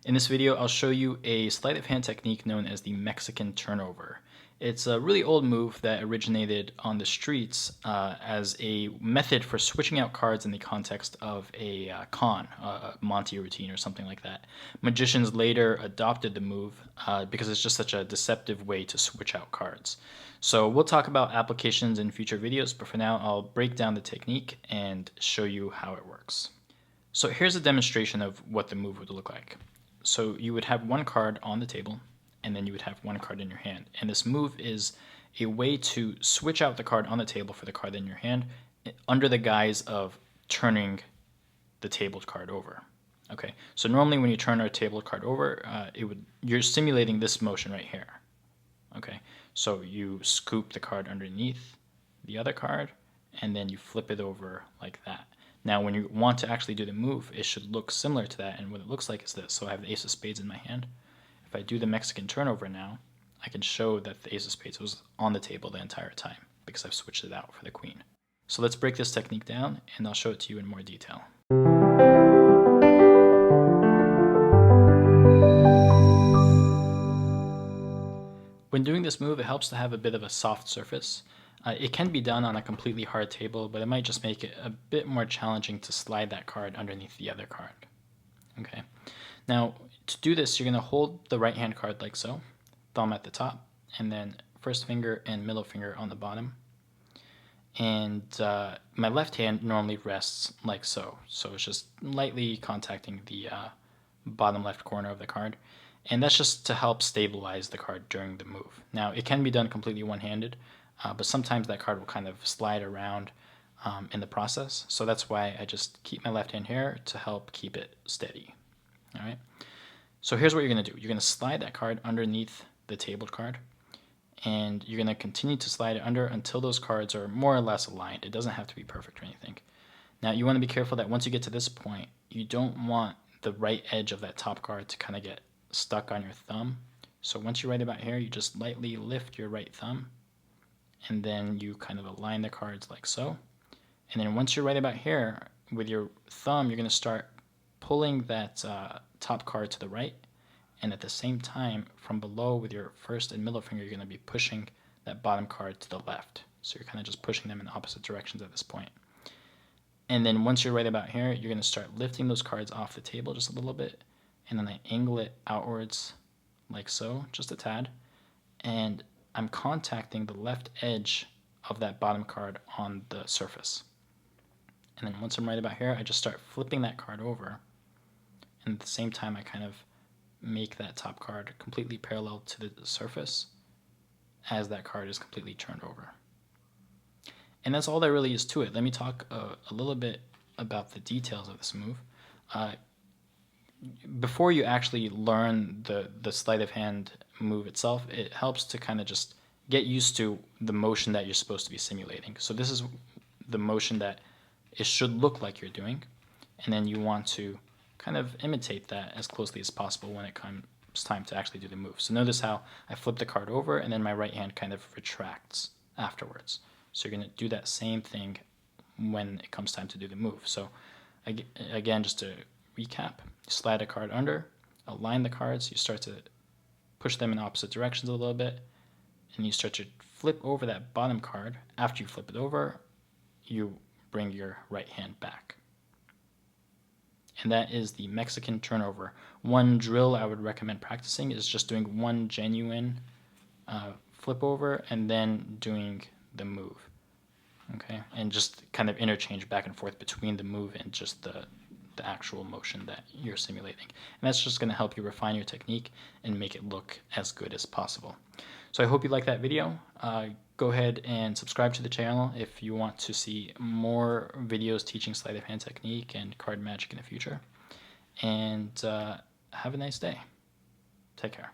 In this video, I'll show you a sleight of hand technique known as the Mexican turnover. It's a really old move that originated on the streets as a method for switching out cards in the context of a con, a Monty routine or something like that. Magicians later adopted the move because it's just such a deceptive way to switch out cards. So we'll talk about applications in future videos, but for now I'll break down the technique and show you how it works. So here's a demonstration of what the move would look like. So you would have one card on the table, and then you would have one card in your hand. And this move is a way to switch out the card on the table for the card in your hand under the guise of turning the tabled card over. Okay, so normally when you turn a tabled card over, you're simulating this motion right here. Okay, so you scoop the card underneath the other card, and then you flip it over like that. Now, when you want to actually do the move, it should look similar to that, and what it looks like is this. So I have the ace of spades in my hand. If I do the Mexican turnover now, I can show that the ace of spades was on the table the entire time because I've switched it out for the queen. So let's break this technique down, and I'll show it to you in more detail. When doing this move, it helps to have a bit of a soft surface. It can be done on a completely hard table, but it might just make it a bit more challenging to slide that card underneath the other card. Okay. Now, to do this, you're going to hold the right hand card like so, thumb at the top, and then first finger and middle finger on the bottom. And my left hand normally rests like so. So it's just lightly contacting the bottom left corner of the card. And that's just to help stabilize the card during the move. Now, it can be done completely one-handed, but sometimes that card will kind of slide around in the process. So that's why I just keep my left hand here to help keep it steady. All right. So here's what you're going to do. You're going to slide that card underneath the tabled card, and you're going to continue to slide it under until those cards are more or less aligned. It doesn't have to be perfect or anything. Now, you want to be careful that once you get to this point, you don't want the right edge of that top card to kind of get stuck on your thumb. So once you're right about here, you just lightly lift your right thumb, and then you kind of align the cards like so. And then once you're right about here, with your thumb, you're going to start pulling that top card to the right, and at the same time, from below with your first and middle finger, you're going to be pushing that bottom card to the left. So you're kind of just pushing them in opposite directions at this point. And then once you're right about here, you're going to start lifting those cards off the table just a little bit, and then I angle it outwards like so, just a tad, and I'm contacting the left edge of that bottom card on the surface. And then once I'm right about here, I just start flipping that card over, and at the same time I kind of make that top card completely parallel to the surface as that card is completely turned over. And that's all there really is to it. Let me talk a little bit about the details of this move. Before you actually learn the sleight of hand move itself, it helps to kind of just get used to the motion that you're supposed to be simulating. So this is the motion that it should look like you're doing, and then you want to kind of imitate that as closely as possible when it comes time to actually do the move. So notice how I flip the card over, and then my right hand kind of retracts afterwards. So you're going to do that same thing when it comes time to do the move. So again, just to recap, you slide a card under, align the cards, you start to push them in opposite directions a little bit, and you start to flip over that bottom card. After you flip it over, you bring your right hand back. And that is the Mexican turnover. One drill I would recommend practicing is just doing one genuine flip over and then doing the move. Okay, and just kind of interchange back and forth between the move and just the actual motion that you're simulating. And that's just going to help you refine your technique and make it look as good as possible. So I hope you like that video. Go ahead and subscribe to the channel if you want to see more videos teaching sleight of hand technique and card magic in the future. And have a nice day. Take care.